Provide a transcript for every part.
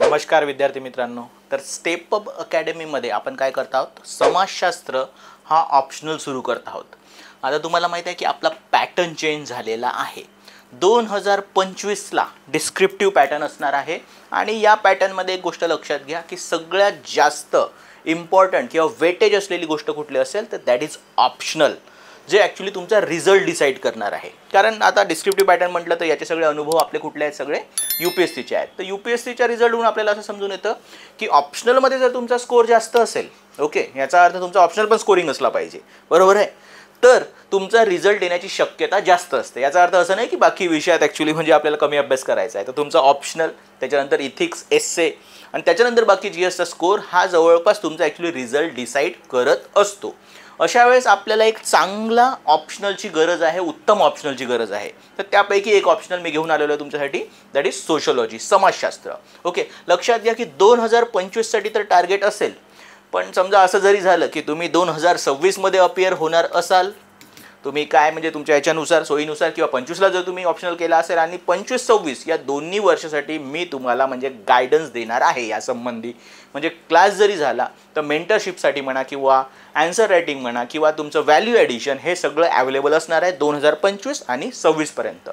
नमस्कार विद्यार्थी मित्रांनो. तर स्टेप अप अकॅडमीमध्ये आपण काय करत आहोत, समाजशास्त्र हा ऑप्शनल सुरू करत आहोत. आता तुम्हाला माहिती आहे की आपला पॅटर्न चेंज झालेला आहे. 2025ला डिस्क्रिप्टिव्ह पॅटर्न असणार आहे आणि या पॅटर्नमध्ये एक गोष्ट लक्षात घ्या की सगळ्यात जास्त इम्पॉर्टंट किंवा वेटेज असलेली गोष्ट कुठली असेल तर दॅट इज ऑप्शनल, जे ॲक्च्युली तुमचा रिझल्ट डिसाईड करणार आहे. कारण आता डिस्क्रिप्टिव्ह पॅटर्न म्हटलं तर याचे सगळे अनुभव आपले कुठले आहेत, सगळे UPSCचे आहेत. तर UPSCच्या रिझल्टहून आपल्याला असं समजून येतं की ऑप्शनलमध्ये जर तुमचा स्कोर जास्त असेल, ओके, याचा अर्थ तुमचा ऑप्शनल पण स्कोरिंग असला पाहिजे, बरोबर आहे, तर तुमचा रिझल्ट येण्याची शक्यता जास्त असते. याचा अर्थ असं नाही की बाकी विषयात ॲक्च्युली म्हणजे आपल्याला कमी अभ्यास करायचा आहे. तर तुमचा ऑप्शनल, त्याच्यानंतर इथिक्स, एस्से आणि त्याच्यानंतर बाकी GSचा स्कोर हा जवळपास तुमचा ॲक्च्युली रिझल्ट डिसाईड करत असतो. अशा वेळेस आपल्याला एक चांगला ऑप्शनलची गरज आहे, उत्तम ऑप्शनलची गरज आहे. तर त्यापैकी एक ऑप्शनल मी घेऊन आलेलो आहे तुमच्यासाठी, दॅट इज सोशलॉजी, समाजशास्त्र. ओके, लक्षात घ्या की 2025साठी तर टार्गेट असेल, पण समजा असं जरी झालं की तुम्ही 2026मध्ये अपियर होणार असाल, तुम्ही काय म्हणजे तुमच्या याच्यानुसार, सोयीनुसार, किंवा 25ला जर तुम्ही ऑप्शनल केला असेल आणि 25-26 या दोन्ही वर्षासाठी मी तुम्हाला म्हणजे गायडन्स देणार आहे या संबंधी. म्हणजे क्लास जरी झाला तर मेंटरशिपसाठी म्हणा किंवा ॲन्सर रायटिंग म्हणा किंवा तुमचं व्हॅल्यू ॲडिशन हे सगळं अवेलेबल असणार आहे 2025 आणि 26पर्यंत.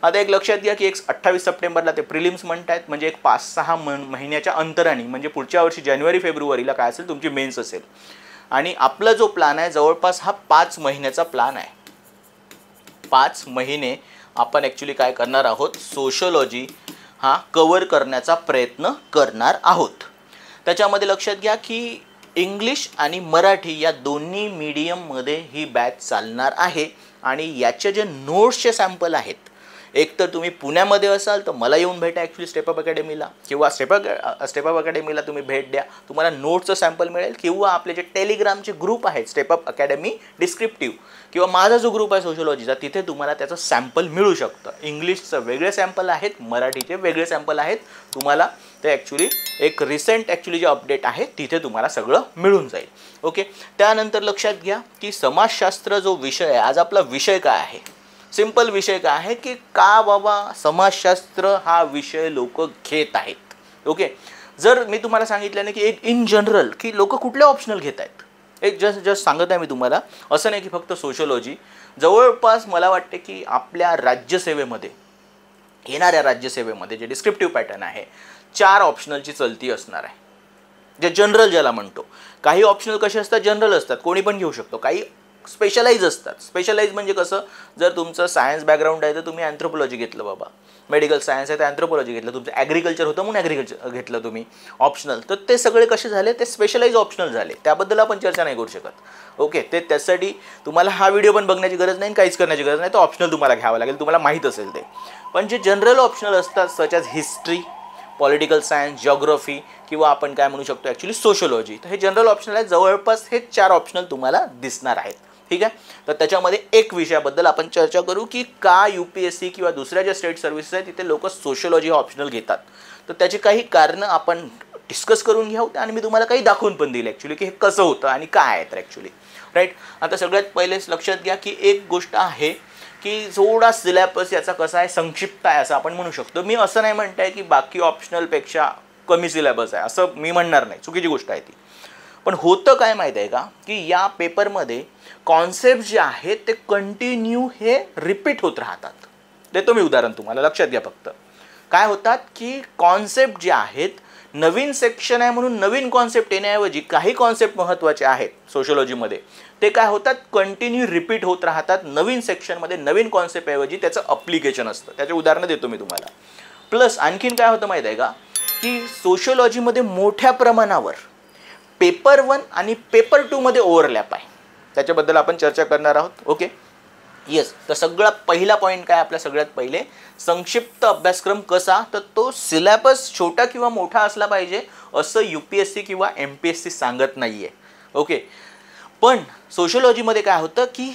आता एक लक्षात घ्या की 28 सप्टेंबरला ते प्रिलिम्स म्हणत आहेत, म्हणजे एक 5-6 महिन्याच्या अंतराने, म्हणजे पुढच्या वर्षी जानेवारी-फेब्रुवारीला काय असेल तुमची मेन्स असेल. आणि आपला जो प्लान आहे जवळपास हा 5 महिन्याचा प्लान आहे. 5 महिने आपण ॲक्च्युली काय करणार आहोत, सोशलॉजी हा कवर करण्याचा प्रयत्न करणार आहोत. त्याच्यामध्ये लक्षात घ्या की इंग्लिश आणि मराठी या दोन्ही मीडियममध्ये ही बॅच चालणार आहे. आणि याचे जे नोट्सचे सॅम्पल आहेत, एक तर तुम्ही पुण्यामध्ये असाल तर मला येऊन भेटा ॲक्च्युली स्टेपअप अकॅडमीला, किंवा स्टेपअप अकॅडमीला तुम्ही भेट द्या, तुम्हाला नोट्सचं सॅम्पल मिळेल. किंवा आपले जे टेलिग्रामचे ग्रुप आहेत स्टेपअप अकॅडमी डिस्क्रिप्टिव्ह, किंवा माझा जो ग्रुप आहे सोशलॉजीचा, तिथे तुम्हाला त्याचं सॅम्पल मिळू शकतं. इंग्लिशचं वेगळे सॅम्पल आहेत, मराठीचे वेगळे सॅम्पल आहेत. तुम्हाला ते ॲक्च्युली एक रिसेंट ॲक्च्युली जे अपडेट आहे तिथे तुम्हाला सगळं मिळून जाईल. ओके, त्यानंतर लक्षात घ्या की समाजशास्त्र जो विषय आहे, आज आपला विषय काय आहे, सिंपल विषय काय आहे की का बाबा समाजशास्त्र हा विषय लोक घेत आहेत. ओके, जर मी तुम्हाला सांगितलं नाही की एक इन जनरल की लोक कुठले ऑप्शनल घेत आहेत, एक जस्ट सांगत आहे मी तुम्हाला, असं नाही की फक्त सोशलॉजी. जवळपास मला वाटते की आपल्या राज्यसेवेमध्ये, येणाऱ्या राज्यसेवेमध्ये जे डिस्क्रिप्टिव्ह पॅटर्न आहे 4 ऑप्शनलची चलती असणार आहे, जे जनरल ज्याला म्हणतो. काही ऑप्शनल कसे असतात, जनरल असतात, कोणी पण घेऊ शकतो. काही स्पेशलाइज असतात. स्पेशलाइज म्हणजे कसं, जर तुमचं सायन्स बॅकग्राऊंड आहे तर तुम्ही अँथ्रोपॉलॉजी घेतलं बाबा, मेडिकल सायन्स आहे तर अँथ्रोपॉलॉजी घेतलं, तुमचं ॲग्रिकल्चर होतं म्हणून ॲग्रिकल्चर घेतलं तुम्ही ऑप्शनल. तर ते सगळे कसे झाले, ते स्पेशलाइज ऑप्शनल झाले. त्याबद्दल आपण चर्चा नाही करू शकत. ओके, ते त्यासाठी तुम्हाला हा व्हिडिओ पण बघण्याची गरज नाही, काहीच करण्याची गरज नाही. तो ऑप्शनल तुम्हाला घ्यावा लागेल, तुम्हाला माहीत असेल ते. पण जे जनरल ऑप्शनल असतात, such as history, political science, geography, किंवा आपण काय म्हणू शकतो ॲक्च्युली सोशलॉजी, तर हे जनरल ऑप्शनल आहे. जवळपास हे 4 ऑप्शनल तुम्हाला दिसणार आहेत. ठीक आहे, तर त्याच्यामध्ये एक विषयाबद्दल आपण चर्चा करू की का UPSC किंवा दुसऱ्या ज्या स्टेट सर्व्हिसेस आहेत तिथे लोक सोशलॉजी हा ऑप्शनल घेतात. तर त्याची काही कारणं आपण डिस्कस करून घ्या आणि मी तुम्हाला काही दाखवून पण दिले ॲक्च्युली की हे कसं होतं आणि काय आहे तर ॲक्च्युली, राईट. आता सगळ्यात पहिलेच लक्षात घ्या की एक गोष्ट आहे की थोडा सिलेबस याचा कसा आहे, संक्षिप्त आहे असं आपण म्हणू शकतो. मी असं नाही म्हणत आहे की बाकी ऑप्शनलपेक्षा कमी सिलेबस आहे, असं मी म्हणणार नाही, चुकीची गोष्ट आहे ती. पण होतं काय माहीत आहे का की या पेपरमध्ये कॉन्सेप्ट जे आहेत ते कंटिन्यू हे रिपीट होत राहतात. देतो मी उदाहरण तुम्हाला, लक्षात घ्या फक्त. काय होतात की कॉन्सेप्ट जे आहेत, नवीन सेक्शन आहे म्हणून नवीन कॉन्सेप्ट येण्याऐवजी काही कॉन्सेप्ट महत्त्वाचे आहेत सोशलॉजीमध्ये, ते काय होतात, कंटिन्यू रिपीट होत राहतात. नवीन सेक्शनमध्ये नवीन कॉन्सेप्टऐवजी त्याचं अप्लिकेशन असतं. त्याचे उदाहरणं देतो मी तुम्हाला. प्लस आणखीन काय होतं माहीत आहे का की सोशलॉजीमध्ये मोठ्या प्रमाणावर पेपर 1 आणि पेपर 2 मध्ये ओव्हरलॅप आहे. त्याच्याबद्दल आपण चर्चा करणार आहोत. Okay, yes. तर सगळा पहिला पॉईंट काय आपल्या सगळ्यात पहिले, संक्षिप्त अभ्यासक्रम कसा, तर तो सिलेबस छोटा किंवा मोठा असला पाहिजे असं UPSC किंवा MPSC सांगत नाही आहे. ओके, पण सोशलॉजीमध्ये काय होतं की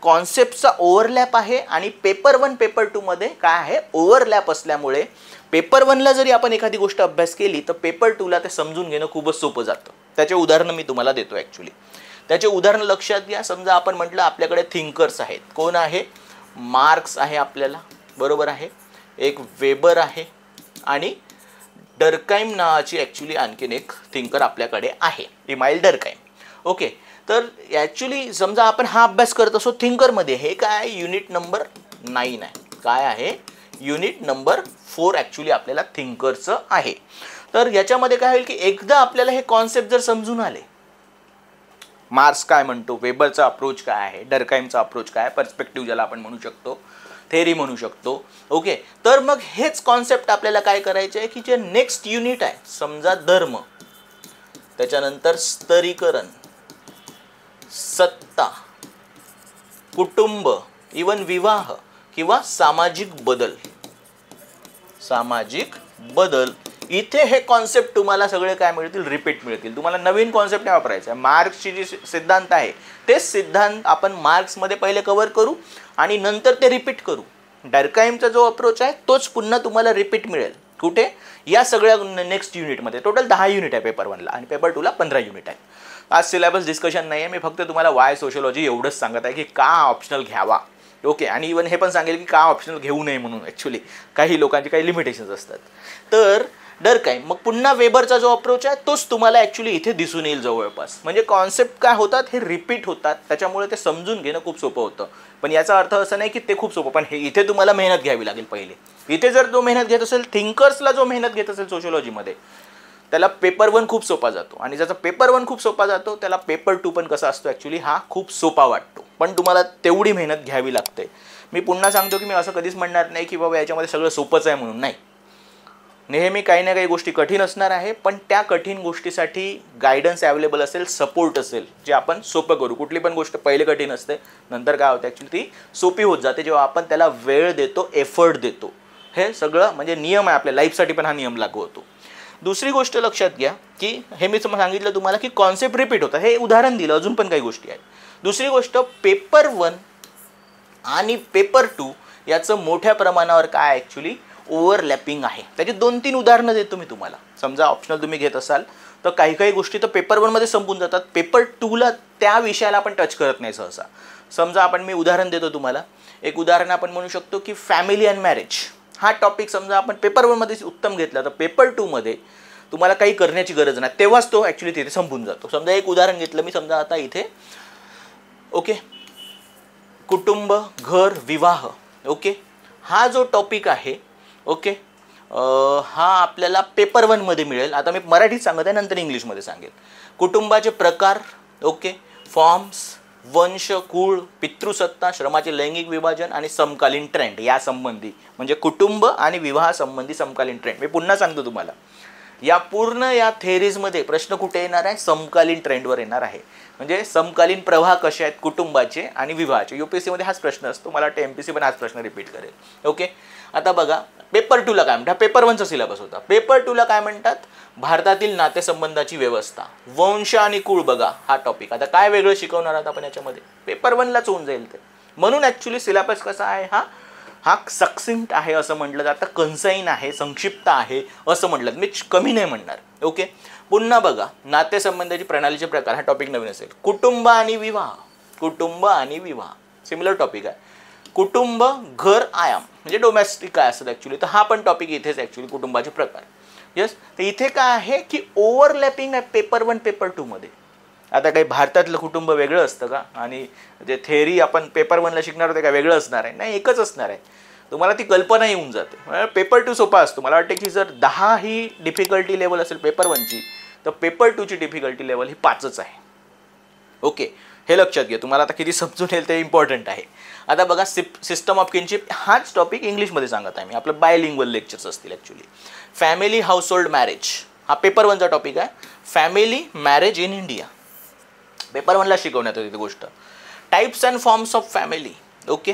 कॉन्सेप्टचा ओव्हरलॅप आहे आणि पेपर 1 पेपर 2 मध्ये काय आहे, ओव्हरलॅप असल्यामुळे पेपर 1ला जरी आपण एखादी गोष्ट अभ्यास केली तर पेपर 2ला ते समजून घेणं खूपच सोपं जातं. त्याचे उदाहरणं मी तुम्हाला देतो ॲक्च्युली. त्याचे उदाहरण लक्षात घ्या. समजा आपण म्हटलं आपल्याकडे थिंकर्स आहेत, कोण आहे, मार्क्स आहे आपल्याला, बरोबर आहे, एक वेबर आहे आणि डर्काईम नावाची ॲक्च्युली आणखीन एक थिंकर आपल्याकडे आहे, इमाईल डर्काईम. ओके, तर ॲक्च्युली समजा आपण हा अभ्यास करत असो थिंकरमध्ये, हे काय युनिट नंबर 9 आहे. काय आहे? युनिट नंबर 4 ॲक्च्युली आपल्याला थिंकरचं आहे. तर याच्यामध्ये काय होईल की एकदा आपल्याला हे कॉन्सेप्ट जर समजून आले, मार्क्स काय म्हणतो, वेबरचा अप्रोच काय आहे, डर्काईमचा अप्रोच काय आहे, पर्स्पेक्टिव्ह ज्याला आपण म्हणू शकतो, थेरी म्हणू शकतो. ओके, तर मग हेच कॉन्सेप्ट आपल्याला काय करायचे आहे की जे नेक्स्ट युनिट आहे, समजा धर्म, त्याच्यानंतर स्तरीकरण, सत्ता, कुटुंब, इवन विवाह किंवा सामाजिक बदल, इथे हे कॉन्सेप्ट तुम्हाला सगळे काय मिळतील, रिपीट मिळतील. तुम्हाला नवीन कॉन्सेप्ट नाही वापरायचा आहे. मार्क्सची जी सिद्धांत आहे तेच सिद्धांत आपण मार्क्समध्ये पहिले कव्हर करू आणि नंतर ते रिपीट करू. डर्काईमचा जो अप्रोच आहे तोच पुन्हा तुम्हाला रिपीट मिळेल. कुठे? या सगळ्या नेक्स्ट युनिटमध्ये. टोटल 10 युनिट आहे पेपर 1ला आणि पेपर 2ला 15 युनिट आहे. आज सिलेबस डिस्कशन नाही आहे, मी फक्त तुम्हाला वाय सोशियोलॉजी एवढंच सांगत आहे की का ऑप्शनल घ्यावा. ओके, आणि इवन हे पण सांगेल की का ऑप्शनल घेऊ नये म्हणून. ॲक्च्युली काही लोकांचे काही लिमिटेशन्स असतात. तर डर्काईम, मग पुन्हा वेबरचा जो अप्रोच आहे तोच तुम्हाला ॲक्च्युली इथे दिसून येईल जवळपास. म्हणजे कॉन्सेप्ट काय होतात, हे रिपीट होतात, त्याच्यामुळे ते समजून घेणं खूप सोपं होतं. पण याचा अर्थ असं नाही की ते खूप सोपं, पण हे इथे तुम्हाला मेहनत घ्यावी लागेल पहिले. इथे जर जो मेहनत घेत असेल, थिंकर्सला जो मेहनत घेत असेल सोशियोलॉजीमध्ये, त्याला पेपर 1 खूप सोपा जातो. आणि ज्याचा पेपर 1 खूप सोपा जातो त्याला पेपर 2 पण कसा असतो ॲक्च्युली हा खूप सोपा वाटतो. पण तुम्हाला तेवढी मेहनत घ्यावी लागते. मी पुन्हा सांगतो की मी असं कधीच म्हणणार नाही की बाबा याच्यामध्ये सगळं सोपंच आहे म्हणून. नाही, नेहमी काही ना काही गोष्टी कठीण असणार आहे, पण त्या कठीण गोष्टीसाठी गायडन्स अवेलेबल असेल, सपोर्ट असेल, जे आपण सोपं करू. कुठली पण गोष्ट पहिले कठीण असते, नंतर काय होतं ॲक्च्युली ती सोपी होत जाते जेव्हा आपण त्याला वेळ देतो, एफर्ट देतो. हे सगळं म्हणजे नियम आहे आपल्या लाईफसाठी, पण हा नियम लागू होतो. दुसरी गोष्ट लक्षात घ्या की हे मी सांगितलं तुम्हाला की कॉन्सेप्ट रिपीट होतात. हे उदाहरण दिलं, अजून पण काही गोष्टी आहेत. दुसरी गोष्ट, पेपर 1 आणि पेपर 2 याचं मोठ्या प्रमाणावर काय ॲक्च्युली ओव्हरलॅपिंग आहे. त्याची 2-3 उदाहरणं देतो मी तुम्हाला. समजा ऑप्शनल तुम्ही घेत असाल तर काही गोष्टी तर पेपर 1 मध्ये संपून जातात, पेपर 2ला त्या विषयाला आपण टच करत नाही सहसा. समजा मी उदाहरण देतो तुम्हाला. एक उदाहरण आपण म्हणू शकतो की फॅमिली अँड मॅरेज हा टॉपिक समजा आपण पेपर 1 मध्ये उत्तम घेतला तर पेपर 2 मध्ये तुम्हाला काही करण्याची गरज नाही, तेव्हाच तो ॲक्च्युली तिथे संपून जातो. समजा एक उदाहरण घेतलं मी, समजा आता इथे ओके, कुटुंब, घर, विवाह. ओके, हा जो टॉपिक आहे ओके, हा आपल्याला पेपर 1 मध्ये मिळेल. आता मी मराठीत सांगत आहे, नंतर इंग्लिशमध्ये सांगेल. कुटुंबाचे प्रकार, ओके, फॉर्म्स, वंश, कुळ, पितृसत्ता, श्रमाचे लैंगिक विभाजन आणि समकालीन ट्रेंड या संबंधी, म्हणजे कुटुंब आणि विवाह संबंधी समकालीन ट्रेंड. मी पुन्हा सांगतो तुम्हाला, या पूर्ण या थेरीजमध्ये प्रश्न कुठे येणार आहे, समकालीन ट्रेंडवर येणार आहे. म्हणजे समकालीन प्रवाह कसे आहेत कुटुंबाचे आणि विवाहाचे. UPSCमध्ये हाच प्रश्न असतो, मला वाटतं MPSC पण हाच प्रश्न रिपीट करेल. ओके, आता बघा पेपर 2ला काय म्हणतात, पेपर 1चा सिलेबस होता. पेपर 2ला काय म्हणतात, भारतातील नातेसंबंधाची व्यवस्था, वंश आणि कुळ बघा हा टॉपिक. आता काय वेगळं शिकवणार आहात आपण याच्यामध्ये, पेपर 1लाच होऊन जाईल ते. म्हणून ॲक्च्युली सिलेबस कसा आहे, हा सक्सिंक्ट आहे असं म्हटलं जातं, कन्साईन आहे, संक्षिप्त आहे असं म्हटलं, मी कमी नाही म्हणणार. ओके, पुन्हा बघा नातेसंबंधाची प्रणालीचे प्रकार, हा टॉपिक नवीन असेल. कुटुंब आणि विवाह सिमिलर टॉपिक आहे. कुटुंब, घर, आयाम म्हणजे डोमेस्टिक काय असतं ॲक्च्युली, तर हा पण टॉपिक इथेच ॲक्च्युली कुटुंबाचे प्रकार. यस, तर इथे काय आहे की ओव्हरलॅपिंग आहे पेपर 1 पेपर 2 मध्ये. आता काही भारतातलं कुटुंब वेगळं असतं का, आणि जे थेअरी आपण पेपर 1ला शिकणार होते काय वेगळं असणार आहे? नाही, एकच असणार आहे. तुम्हाला ती कल्पना येऊन जाते. पेपर 2 सोपा असतो. मला वाटते की जर 10 ही डिफिकल्टी लेवल असेल पेपर 1ची, तर पेपर 2ची डिफिकल्टी लेवल ही 5च आहे. ओके, हे लक्षात घ्या. तुम्हाला आता किती समजून येईल ते इम्पॉर्टंट आहे. आता बघा सिस्टम ऑफ किनशिप, हाच टॉपिक इंग्लिशमध्ये सांगत आहे मी. आपलं बायलिंग्वल लेक्चर्स असतील ॲक्च्युली. फॅमिली, हाऊसहोल्ड, मॅरेज हा पेपर 1चा टॉपिक आहे. Family, marriage in India paper 1ला शिकवण्यात येते गोष्ट. Types and forms of family. Okay,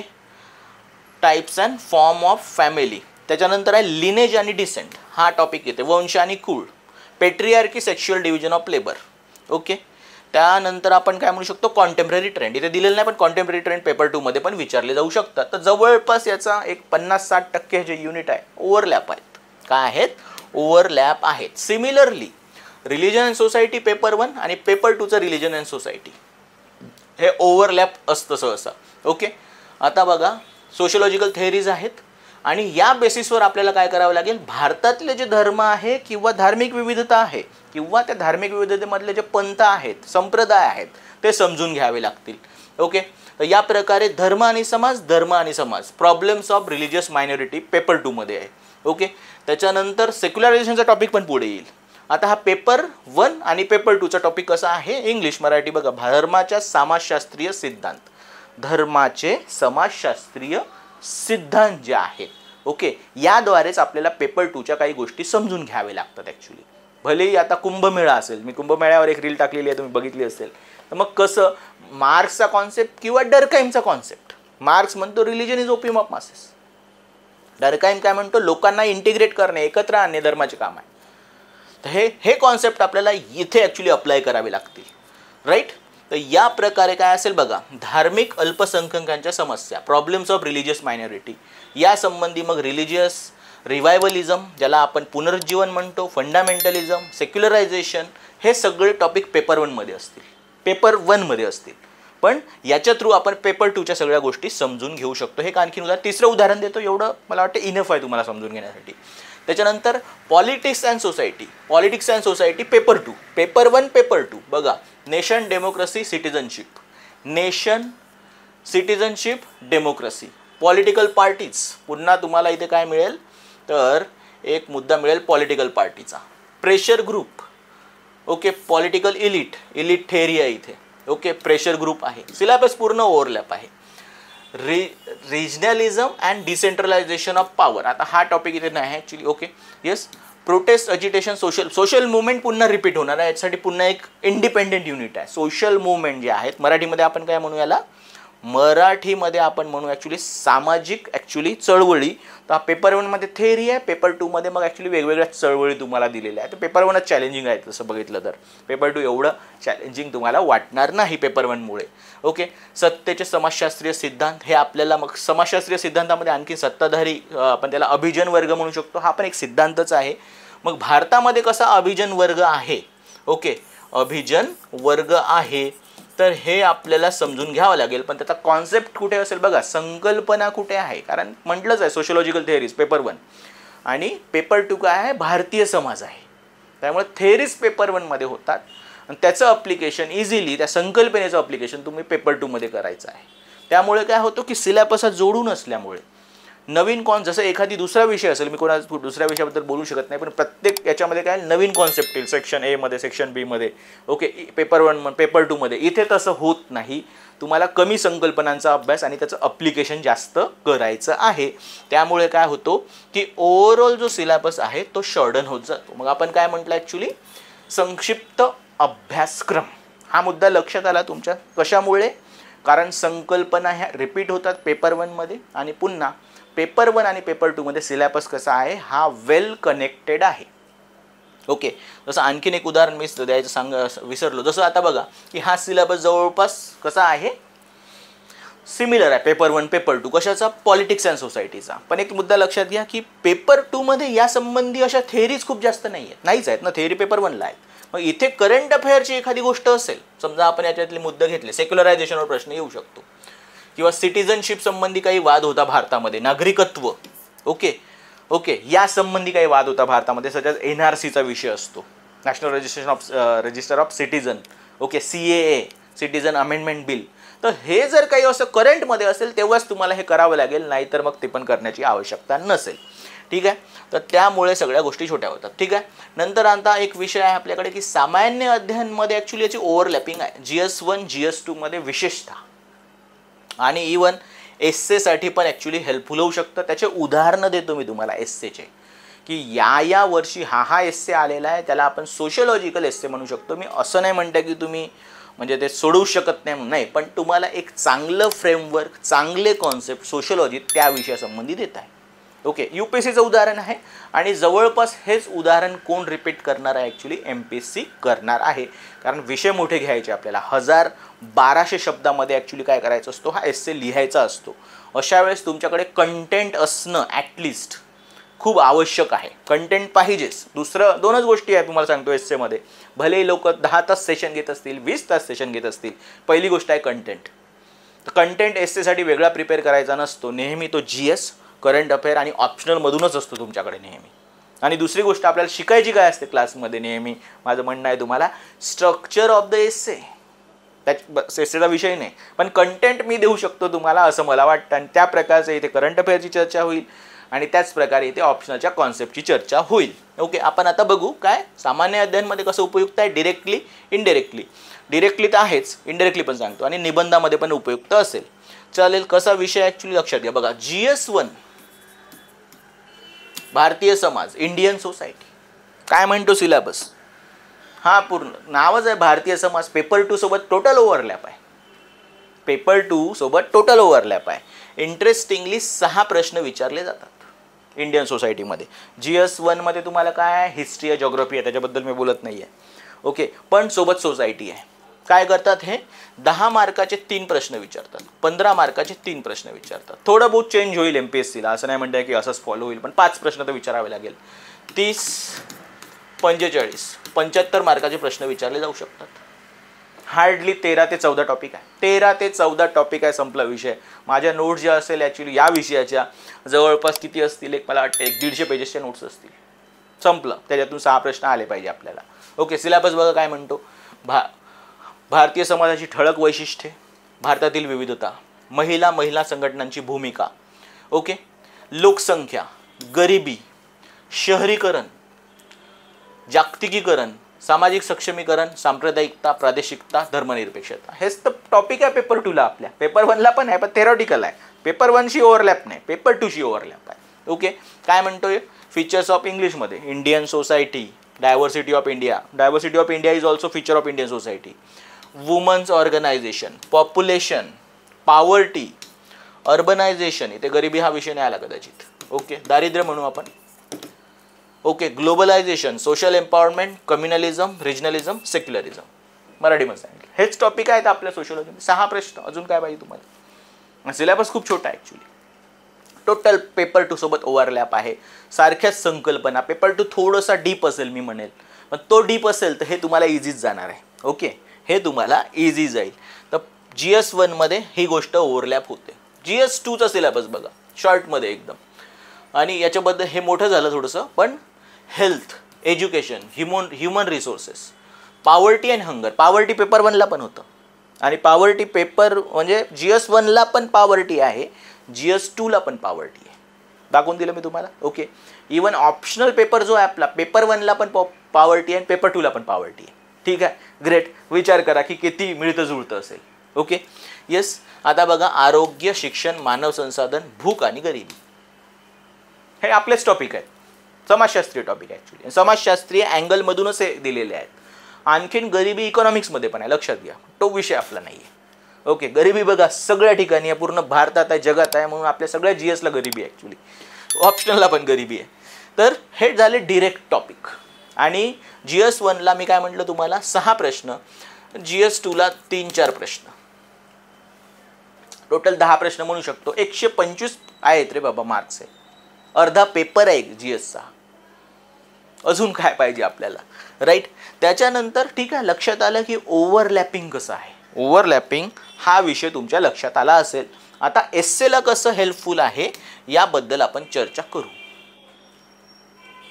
types and form of family. त्याच्यानंतर आहे लिनेज आणि डिसेंट हा टॉपिक येते. वंश आणि कुळ, patriarchy, sexual division of labour. Okay, त्यानंतर आपण काय म्हणू शकतो, कॉन्टेम्पररी ट्रेंड. इथे दिलेलं नाही, पण कॉन्टेम्पररी ट्रेंड पेपर 2 मध्ये पण विचारले जाऊ शकतात. तर जवळपास याचा एक 50-60% जे युनिट आहे ओव्हरलॅप आहेत. काय आहेत? ओव्हरलॅप आहेत. Similarly religion and society paper 1 आणि पेपर 2चं रिलिजन अँड सोसायटी हे ओव्हरलॅप असतं सहसा. ओके, आता बघा सोशियोलॉजिकल थेअरीज आहेत आणि या बेसिसवर आपल्याला काय करावं लागेल, भारतातले जे धर्म आहे किंवा धार्मिक विविधता आहे किंवा त्या धार्मिक विविधतेमधले जे पंथ आहेत, संप्रदाय आहेत, ते समजून घ्यावे लागतील. ओके, तर या प्रकारे धर्म आणि समाज problems of religious minority paper 2 मध्ये आहे. ओके, त्याच्यानंतर सेक्युलरायझेशनचा टॉपिक पण पुढे येईल. आता हा पेपर 1 आणि पेपर 2चा टॉपिक कसा आहे, इंग्लिश मराठी बघा, धर्माचे समाजशास्त्रीय सिद्धांत जे आहेत. ओके, याद्वारेच आपल्याला पेपर 2च्या काही गोष्टी समजून घ्यावे लागतात ॲक्च्युली. भलेही आता कुंभमेळा असेल, मी कुंभमेळ्यावर एक रील टाकलेली आहे, तुम्ही बघितली असेल. तर मग कसं मार्क्सचा कॉन्सेप्ट किंवा डरकाईमचा कॉन्सेप्ट, मार्क्स म्हणतो religion is opium of masses, Durkheim काय म्हणतो, लोकांना इंटिग्रेट करणे, एकत्र आणणे धर्माचे काम आहे. तर हे कॉन्सेप्ट आपल्याला इथे ॲक्च्युली अप्लाय करावे लागतील, राईट. तर या प्रकारे काय असेल बघा, धार्मिक अल्पसंख्याकांच्या समस्या, प्रॉब्लेम्स ऑफ रिलिजियस मायनॉरिटी, यासंबंधी मग रिलिजियस रिवायवलिझम ज्याला आपण पुनरुज्जीवन म्हणतो, फंडामेंटलिझम, सेक्युलरायझेशन, हे सगळे टॉपिक पेपर 1 मध्ये असतील. पण याच्या थ्रू आपण पेपर 2च्या सगळ्या गोष्टी समजून घेऊ शकतो. हे आणखी तिसरं उदाहरण देतो, एवढं मला वाटतं इनफ आहे तुम्हाला समजून घेण्यासाठी. त्याच्यानंतर politics and society paper 2, paper 1 paper 2 बघा, nation citizenship democracy, political parties, पुन्हा तुम्हाला इथे काय मिळेल तर एक मुद्दा मिळेल पॉलिटिकल पार्टीचा, pressure group, okay, political elite theory आहे इथे. ओके, प्रेशर ग्रुप आहे, सिलेबस पूर्ण ओव्हरलॅप आहे. Regionalism and decentralization of power, आता हा टॉपिक इथे नाही actually. Okay, yes, protest agitation, social movement पुन्हा रिपीट होणार आहे, याच्यासाठी पुन्हा एक इंडिपेंडेंट युनिट आहे. सोशल मुवमेंट जे आहेत, मराठीमध्ये आपण काय म्हणू याला, ॲक्च्युली सामाजिक चळवळी. तर पेपर 1 मध्ये थेअरी आहे, पेपर 2 मध्ये मग ॲक्च्युली वेगवेगळ्या चळवळी तुम्हाला दिलेल्या आहेत. तर पेपर 1च चॅलेंजिंग आहे तसं बघितलं तर, पेपर 2 एवढं चॅलेंजिंग तुम्हाला वाटणार नाही पेपर 1 मुळे. ओके, सत्तेचे समाजशास्त्रीय सिद्धांत, हे आपल्याला मग समाजशास्त्रीय सिद्धांतामध्ये आणखी सत्ताधारी, आपण त्याला अभिजन वर्ग म्हणू शकतो, हा पण एक सिद्धांतच आहे. मग भारतामध्ये कसा अभिजन वर्ग आहे, ओके, अभिजन वर्ग आहे, तर हे आपल्याला समजून घ्यावं लागेल. पण त्याचा कॉन्सेप्ट कुठे असेल बघा, संकल्पना कुठे आहे, कारण म्हटलंच आहे सोशियोलॉजिकल थेअरीज पेपर 1 आणि पेपर 2 काय आहे, भारतीय समाज आहे. त्यामुळे थेअरीज पेपर 1 मध्ये होतात आणि त्याचं अप्लिकेशन इझिली, त्या संकल्पनेचं अप्लिकेशन तुम्ही पेपर 2 मध्ये करायचं आहे. त्यामुळे काय होतं की सिलेबस जोडून असल्यामुळे नवीन जसं एखादी दुसरा विषय असेल, मी कोणा दुसऱ्या विषयाबद्दल बोलू शकत नाही, पण प्रत्येक याच्यामध्ये काय नवीन कॉन्सेप्ट येईल, सेक्शन ए मध्ये, सेक्शन बी मध्ये. ओके, पेपर 1 पेपर 2 मध्ये इथे तसं होत नाही. तुम्हाला कमी संकल्पनांचा अभ्यास आणि त्याचं अप्लिकेशन जास्त करायचं आहे. त्यामुळे काय होतो की ओव्हरऑल जो सिलेबस आहे तो शॉर्टन होत जातो. मग आपण काय म्हटलं ॲक्च्युली, संक्षिप्त अभ्यासक्रम, हा मुद्दा लक्षात आला तुमच्या. कशामुळे, कारण संकल्पना ह्या रिपीट होतात पेपर 1 मध्ये आणि पुन्हा पेपर 1 आणि पेपर 2 मध्ये सिलेबस कसा आहे, हा वेल कनेक्टेड आहे. ओके, जसं आणखीन एक उदाहरण मी द्यायचं विसरलो. जसं आता बघा की हा सिलेबस जवळपास कसा आहे, सिमिलर आहे पेपर 1 पेपर 2, कशाचा, पॉलिटिक्स अँड सोसायटीचा. पण एक मुद्दा लक्षात घ्या की पेपर 2 मध्ये या संबंधी अशा थेअरीज खूप जास्त नाहीच आहेत ना, थेअरी पेपर 1ला आहेत. मग इथे करंट अफेअरची एखादी गोष्ट असेल, समजा आपण याच्यातले मुद्दे घेतले, सेक्युलरायझेशनवर प्रश्न येऊ शकतो, किंवा सिटिझनशिप संबंधी काही वाद होता भारतामध्ये, नागरिकत्व, ओके, या संबंधी काही वाद होता भारतामध्ये, सध्या NRCचा विषय असतो, national register of citizen, okay, CAA, citizen amendment bill. तर हे जर काही असं करंटमध्ये असेल तेव्हाच तुम्हाला हे करावं लागेल, नाहीतर मग ते पण करण्याची आवश्यकता नसेल. ठीक आहे, तर त्यामुळे सगळ्या गोष्टी छोट्या होतात. ठीक आहे, नंतर आता एक विषय आहे आपल्याकडे की सामान्य अध्ययनमध्ये ॲक्च्युली याची ओव्हरलॅपिंग आहे, GS1 GS2 मध्ये विशेषतः, आणि इवन एस्सेसाठी पण ॲक्च्युली हेल्पफुल होऊ शकतं. त्याचे उदाहरणं देतो मी तुम्हाला एस्सेचे, की या वर्षी हा एस्से आलेला आहे, त्याला आपण सोशियोलॉजिकल एस्से म्हणू शकतो. मी असं नाही म्हणते की तुम्ही म्हणजे ते सोडवू शकत नाही, पण तुम्हाला एक चांगलं फ्रेमवर्क, चांगले कॉन्सेप्ट सोशियोलॉजी त्या विषयासंबंधी देत आहे. ओके, UPSCचं उदाहरण आहे आणि जवळपास हेच उदाहरण कोण रिपीट करणार आहे, ॲक्च्युली MPSC करणार आहे, कारण विषय मोठे घ्यायचे आपल्याला. 1200 शब्दामध्ये ॲक्च्युली काय करायचा असतो, हा एस्से लिहायचा असतो. अशा वेळेस तुमच्याकडे कंटेंट असणं ॲटलिस्ट खूप आवश्यक आहे. कंटेंट पाहिजेच. दोनच गोष्टी आहेत तुम्हाला सांगतो एस्सेमध्ये. भले लोक 10 तास सेशन घेत असतील, 20 तास सेशन घेत असतील, पहिली गोष्ट आहे कंटेंट. तर कंटेंट एस्सेसाठी वेगळा प्रिपेअर करायचा नसतो, नेहमी तो GS करंट अफेअर आणि ऑप्शनलमधूनच असतो तुमच्याकडे नेहमी. आणि दुसरी गोष्ट आपल्याला शिकायची काय असते क्लासमध्ये नेहमी, माझं म्हणणं आहे तुम्हाला, स्ट्रक्चर ऑफ द एस्से. एस्सेचा विषय नाही, पण कंटेंट मी देऊ शकतो तुम्हाला असं मला वाटतं. आणि त्या प्रकारचं इथे करंट अफेअरची चर्चा होईल आणि त्याच प्रकारे इथे ऑप्शनलच्या कॉन्सेप्टची चर्चा होईल. ओके, आपण आता बघू काय सामान्य अध्ययनमध्ये कसं उपयुक्त आहे, डिरेक्टली इनडिरेक्टली. डिरेक्टली तर आहेच, इनडिरेक्टली पण सांगतो आणि निबंधामध्ये पण उपयुक्त असेल. चालेल, कसा विषय ॲक्च्युली लक्षात घ्या. बघा, GS1 Bharatiya Samaj, Indian society. काय म्हणतो सिलेबस? हा पूर्ण नावच आहे भारतीय समाज. पेपर 2 सोबत टोटल ओव्हरलॅप आहे. पेपर 2 सोबत टोटल ओव्हरलॅप आहे. इंटरेस्टिंगली 6 प्रश्न विचारले जातात इंडियन सोसायटीमध्ये. GS1 मध्ये तुम्हाला काय आहे, हिस्ट्री आहे, जॉग्रफी आहे, त्याच्याबद्दल मी बोलत नाही आहे. ओके, पण सोबत सोसायटी आहे. काय करतात हे, 10 मार्काचे 3 प्रश्न विचारतात, 15 मार्काचे 3 प्रश्न विचारतात. थोडं बहुत चेंज होईल MPSCला, असं नाही म्हणताय की असंच फॉलो होईल, पण 5 प्रश्न तर विचारावे लागेल. 30, 45, 75 मार्काचे प्रश्न विचारले जाऊ शकतात. हार्डली 13 ते 14 टॉपिक आहे. 13 ते 14 टॉपिक आहे, संपला विषय. माझ्या नोट्स ज्या असेल ॲक्च्युली या विषयाच्या जवळपास किती असतील, एक मला वाटतं 150 पेजेसच्या नोट्स असतील. संपलं. त्याच्यातून 6 प्रश्न आले पाहिजे आपल्याला. ओके, सिलेबस बघा काय म्हणतो. भारतीय समाजाची ठळक वैशिष्ट्ये, भारतातील विविधता, महिला संघटनांची भूमिका. ओके, लोकसंख्या, गरिबी, शहरीकरण, जागतिकीकरण, सामाजिक सक्षमीकरण, सांप्रदायिकता, प्रादेशिकता, धर्मनिरपेक्षता. हेच तर टॉपिक आहे पेपर 2ला आपल्या. पेपर 1ला पण आहे, पण थेरॉटिकल आहे. पेपर 1शी ओव्हरलॅप नाही, पेपर 2शी ओव्हरलॅप आहे. ओके, काय म्हणतोय, फीचर्स ऑफ इंग्लिशमध्ये, Indian society, diversity of India. Diversity of India is also feature of Indian society. Women's organization, population, poverty, urbanization. इथे गरिबी हा विषय नाही आला कदाचित. ओके, दारिद्र्य म्हणू आपण. Okay, globalization, social empowerment, communalism, regionalism, secularism. मराठीमध्ये सांगितलं. हेच टॉपिक आहेत आपल्या सोशलॉजीमध्ये. 6 प्रश्न, अजून काय पाहिजे तुम्हाला. सिलेबस खूप छोटा आहे ॲक्च्युली. टोटल पेपर 2 सोबत ओव्हरलॅप आहे. सारख्याच संकल्पना. पेपर 2 थोडंसा डीप असेल मी म्हणेल, पण तो डीप असेल तर हे तुम्हाला इझीच जाणार आहे. ओके, हे तुम्हाला इझी जाईल. तर GS1 मध्ये ही गोष्ट ओव्हरलॅप होते. GS2चा सिलेबस बघा, शॉर्टमध्ये एकदम. आणि याच्याबद्दल हे मोठं झालं थोडंसं, पण health, education, human resources, poverty and hunger. Poverty paper 1ला पण होतं आणि पॉवर्टी पेपर म्हणजे GS1ला पण पॉवर्टी आहे, GS2ला पण पॉवर्टी आहे. दाखवून दिलं मी तुम्हाला. ओके, इवन ऑप्शनल पेपर जो आहे आपला, पेपर 1ला पण पॉवर्टी आहे, पेपर 2ला पण पॉवर्टी आहे. ठीक आहे, ग्रेट. विचार करा की किती मिळतं जुळतं असेल. Okay, yes. आता बघा, आरोग्य, शिक्षण, मानव संसाधन, भूक आणि गरिबी. हे आपलेच टॉपिक आहेत, समाजशास्त्रीय टॉपिक आहे ॲक्च्युली. समाजशास्त्रीय अँगलमधूनच हे दिलेले आहेत. आणखीन गरिबी इकॉनॉमिक्समध्ये पण आहे, लक्षात घ्या. तो विषय आपला नाही आहे. ओके, गरिबी बघा सगळ्या ठिकाणी आहे, पूर्ण भारतात आहे, जगात आहे, म्हणून आपल्या सगळ्या GSला गरिबी आहे ॲक्च्युली. ऑप्शनलला पण गरिबी आहे. तर हे झाले डिरेक्ट टॉपिक. आणि GS1ला मी काय म्हटलं तुम्हाला, 6 प्रश्न, GS2ला 3-4 प्रश्न, टोटल 10 प्रश्न म्हणू शकतो. 125 आहेत रे बाबा मार्क्स आहे. अर्धा पेपर आहे GSचा. अजून काय पाहिजे आपल्याला, राईट. त्याच्यानंतर ठीक आहे, लक्षात आलं की ओव्हरलॅपिंग कसं आहे. ओव्हरलॅपिंग हा विषय तुमच्या लक्षात आला असेल. आता एस्सेला कसं हेल्पफुल आहे याबद्दल आपण चर्चा करू.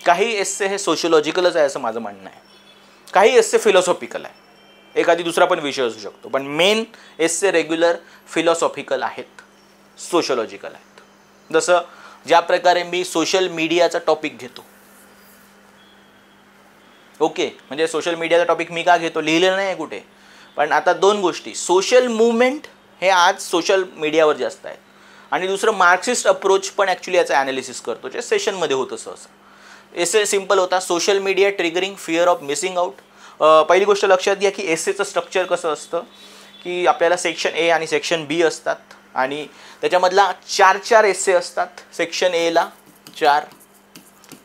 काही एस्से हे सोशिओलॉजिकलच आहे असं माझं म्हणणं आहे, काही एस्से फिलॉसॉफिकल आहे, एखादी दुसरा पण विषय असू शकतो, पण मेन एस्से रेग्युलर फिलॉसॉफिकल आहेत, सोशिओलॉजिकल आहेत. जसं ज्या प्रकारे मी सोशल मीडियाचा टॉपिक घेतो. ओके, म्हणजे सोशल मीडियाचा टॉपिक मी का घेतो, लिहिलेलं नाही आहे कुठे, पण आता 2 गोष्टी, सोशल मुवमेंट हे आज सोशल मीडियावर जास्त आहे, आणि दुसरं मार्क्सिस्ट अप्रोच पण ॲक्च्युली याचं ॲनालिसिस करतो, जे सेशनमध्ये होतं सहसा. एसे सिंपल होता, social media triggering fear of missing out. पहिली गोष्ट लक्षात घ्या की एसेचं स्ट्रक्चर कसं असतं की आपल्याला सेक्शन ए आणि सेक्शन बी असतात, आणि त्याच्यामधला 4 एसे असतात. सेक्शन एला 4,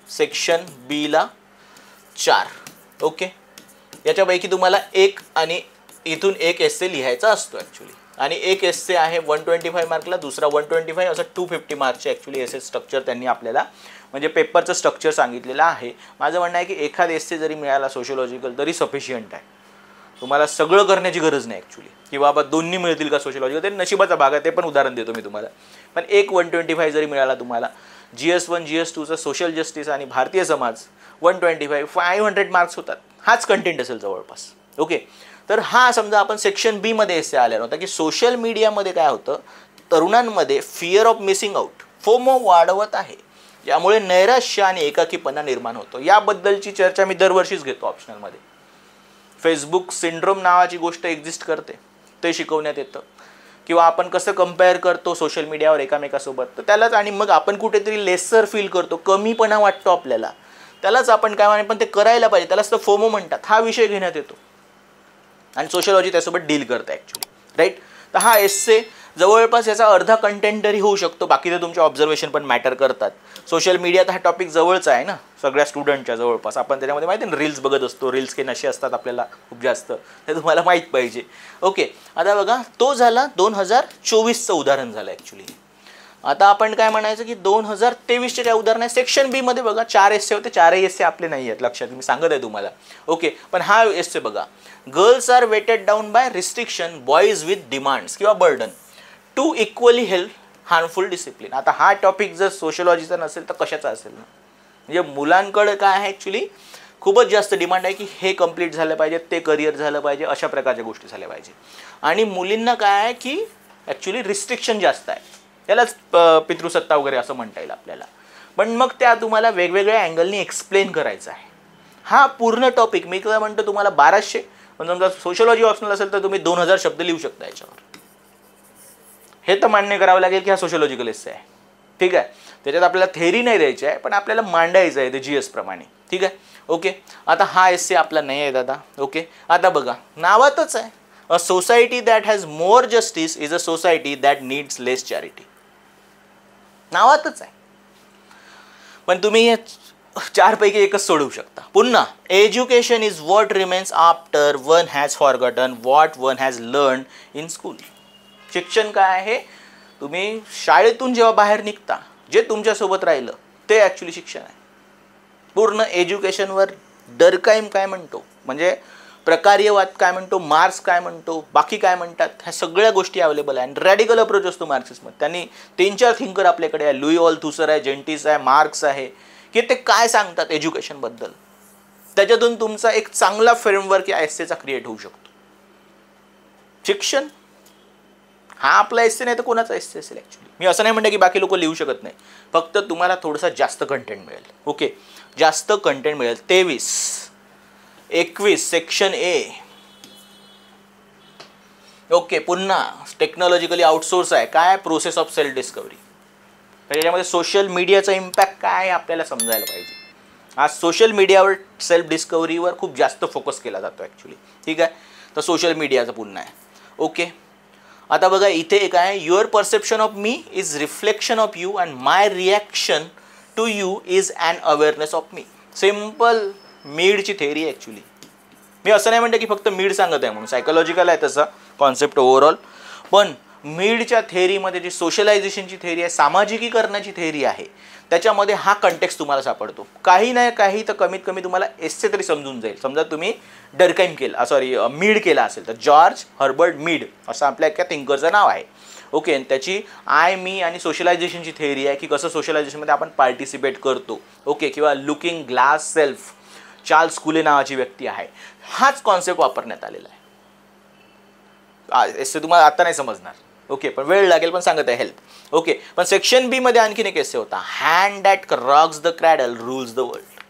सेक्शन बीला 4. ओके, याच्यापैकी तुम्हाला एक आणि इथून एक एस्से लिहायचा असतो ॲक्च्युली, आणि एक एस्से आहे 125 मार्कला, दुसरा 125, असं 250 मार्कचे ॲक्च्युली एसे स्ट्रक्चर त्यांनी आपल्याला म्हणजे पेपरचं स्ट्रक्चर सांगितलेलं आहे. माझं म्हणणं आहे की एखाद एस्से जरी मिळाला सोशिओलॉजिकल तरी सफिशियंट आहे. तुम्हाला सगळं करण्याची गरज नाही ॲक्च्युली, की बाबा दोन्ही मिळतील का सोशलॉजी, ते नशिबाचा भाग आहे, ते पण उदाहरण देतो मी तुम्हाला. पण एक 125 जरी मिळाला तुम्हाला, GS1 GS2चं सोशल जस्टिस आणि भारतीय समाज 125 500 मार्क्स होतात. हाच कंटेंट असेल जवळपास. ओके, तर हा समजा आपण सेक्शन बी मध्ये एसे आलेला होता की सोशल मीडियामध्ये काय होतं, तरुणांमध्ये fear of missing out, FOMO वाढवत आहे, यामुळे नैराश्य आणि एकाकीपणा निर्माण होतो. याबद्दलची चर्चा मी दरवर्षीच घेतो ऑप्शनलमध्ये. फेसबुक सिंड्रोम नावाची गोष्ट एक्झिस्ट करते, ते शिकवण्यात येतं. किंवा आपण कसं कंपेअर करतो सोशल मीडियावर एकामेकासोबत, तर त्यालाच, आणि मग आपण कुठेतरी लेसर फील करतो, कमीपणा वाटतो आपल्याला, त्यालाच आपण काय पण ते करायला पाहिजे, त्यालाच तर फोमो म्हणतात. हा विषय घेण्यात येतो आणि सोशलॉजी त्यासोबत डील करते ॲक्च्युली, राईट. तर हा एस्से जवळपास याचा अर्धा कंटेंट तरी होऊ शकतो, बाकी ते तुमचे ऑब्झर्वेशन पण मॅटर करतात. सोशल मीडियात हा टॉपिक जवळचा आहे ना सगळ्या स्टुडंटच्या जवळपास. आपण त्याच्यामध्ये माहिती आहे ना, रील्स बघत असतो, रील्स के नशे असतात आपल्याला खूप जास्त, हे तुम्हाला माहीत पाहिजे. ओके, आता बघा, तो झाला 2024चं उदाहरण झालं ॲक्च्युली. आता आपण काय म्हणायचं की 2023चे काय उदाहरण आहे. सेक्शन बी मध्ये बघा 4 एस्से होते, 4ही एस्से आपले नाही आहेत, लक्षात, मी सांगत आहे तुम्हाला. ओके, पण हा एस्से बघा, girls are weighted down by restriction, boys with demands किंवा burden to equally help harmful discipline. आता हा टॉपिक जर सोशलॉजीचा नसेल तर कशाचा असेल ना. म्हणजे मुलांकडे काय आहे ॲक्च्युली, खूपच जास्त डिमांड आहे की हे कंप्लीट झालं पाहिजे, ते करिअर झालं पाहिजे, अशा प्रकारच्या गोष्टी झाल्या पाहिजे. आणि मुलींना काय आहे की ॲक्च्युली रिस्ट्रिक्शन जास्त आहे, त्यालाच पितृसत्ता वगैरे असं म्हणता येईल आपल्याला. पण मग त्या तुम्हाला वेगवेगळ्या अँगलनी एक्सप्लेन करायचं आहे. हा पूर्ण टॉपिक मी काय म्हणतो तुम्हाला 1200, पण समजा सोशलॉजी ऑप्शनल असेल तर तुम्ही 2000 शब्द लिहू शकता याच्यावर. हे तर मान्य करावं लागेल की हा सोशलॉजिकल एस्से आहे, ठीक आहे. त्याच्यात आपल्याला थेअरी नाही द्यायची आहे, पण आपल्याला मांडायचं आहे ते GS प्रमाणे, ठीक आहे. ओके, आता हा एस्से आपला नाही आहे दादा. ओके, आता बघा, नावातच आहे, a society that has more justice is a society that needs less charity. नावातच आहे, पण तुम्ही हे 4 पैकी एकच सोडवू शकता. पुन्हा, education is what remains after one has forgotten what one has learn in school. शिक्षण काय आहे, तुम्ही शाळेतून जेव्हा बाहेर निघता जे तुमच्यासोबत राहिलं ते ॲक्च्युली शिक्षण आहे. पूर्ण एज्युकेशनवर डरकाईम काय म्हणतो, म्हणजे प्रकार्यवाद काय म्हणतो, मार्क्स काय म्हणतो, बाकी काय म्हणतात, ह्या सगळ्या गोष्टी अवेलेबल आहे. आणि रॅडिकल अप्रोच असतो मार्क्सिस्टमध्ये. त्यांनी 3-4 थिंकर आपल्याकडे आहे, लुई ऑल्थुसर आहे, जेंटिस आहे, मार्क्स आहे, की ते काय सांगतात एज्युकेशनबद्दल. त्याच्यातून तुमचा एक चांगला फ्रेमवर्क या एस्सेचा क्रिएट होऊ शकतो. शिक्षण हा आपला एस्से नाही तर कोणाचा एस्से असेल ॲक्च्युली. मी असं नाही म्हणतं की बाकी लोक लिहू शकत नाही, फक्त तुम्हाला थोडंसं जास्त कंटेंट मिळेल. ओके, जास्त कंटेंट मिळेल. 23-21 सेक्शन ए. ओके, पुन्हा टेक्नॉलॉजिकली आउटसोर्स आहे, काय प्रोसेस ऑफ सेल्फ डिस्कवरी. तर याच्यामध्ये सोशल मीडियाचा इम्पॅक्ट काय आहे आपल्याला समजायला पाहिजे. आज सोशल मीडियावर सेल्फ डिस्कवरीवर खूप जास्त फोकस केला जातो ॲक्च्युली, ठीक आहे. तर सोशल मीडियाचं पुन्हा आहे. ओके, आता बघा, इथे एक आहे, your perception of me is reflection of you and my reaction to you is an awareness of me. Simple मीडची थेअरी आहे ॲक्च्युली. मी असं नाही म्हणतं की फक्त मीड सांगत आहे म्हणून, सायकोलॉजिकल आहे तसा कॉन्सेप्ट ओव्हरऑल. पण मीडच्या थेअरीमध्ये जी सोशलायझेशनची थेअरी आहे, सामाजिकीकरणाची थेअरी आहे, त्याच्यामध्ये हा कंटेक्स्ट तुम्हाला सापडतो. काही नाही काही तर कमीत कमी तुम्हाला एस्से तरी समजून जाईल. समजा तुम्ही डरकाईम केला, मीड केला असेल तर जॉर्ज हर्बर्ट मीड असं आपल्या एका थिंकरचं नाव आहे. ओके, त्याची आय मी आणि सोशलायझेशनची थेअरी आहे की कसं सोशलायझेशनमध्ये आपण पार्टिसिपेट करतो. ओके, किंवा लुकिंग ग्लास सेल्फ, चार्ल्स कुले नावाची व्यक्ती आहे. हाच कॉन्सेप्ट वापरण्यात आलेला आहे. एस्से तुम्हाला आता नाही समजणार, ओके, पण वेळ लागेल, पण सांगत आहे हेल्प. ओके, पण सेक्शन बी मध्ये आणखीन एक एस्से होता, hand that Roxx the cradle rules the world.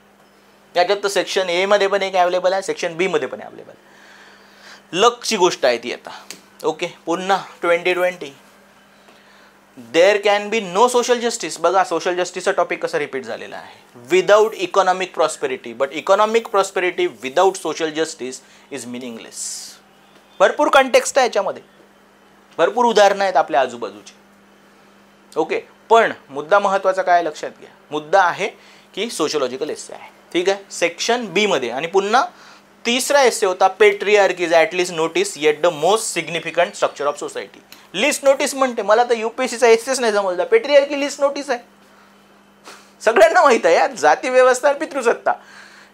याच्यात तर सेक्शन ए मध्ये पण एक अवेलेबल आहे, सेक्शन बी मध्ये पण अवेलेबल. लकची गोष्ट आहे ती आता. ओके, पुन्हा 2020 there can be no social justice. बघा, सोशल जस्टिसचा टॉपिक कसा रिपीट झालेला आहे. Without economic prosperity, but economic prosperity without social justice is meaningless. भरपूर कंटेक्स्ट आहे याच्यामध्ये, भरपूर उदाहरणं आहेत आपल्या आजूबाजूची. ओके, पण मुद्दा महत्त्वाचा काय लक्षात घ्या, मुद्दा आहे की सोशलॉजिकल एस्से आहे, ठीक आहे, सेक्शन बी मध्ये. आणि पुन्हा तिसरा एस्से होता, patriarchy is at least notice eight the most significant structure of society. List notice म्हणते, मला तर UPSCचा एस्सेच नाही समजला. पेट्रियार्की लिस्ट नोटीस आहे, सगळ्यांना माहीत आहे यार, जाती व्यवस्था आणि पितृसत्ता.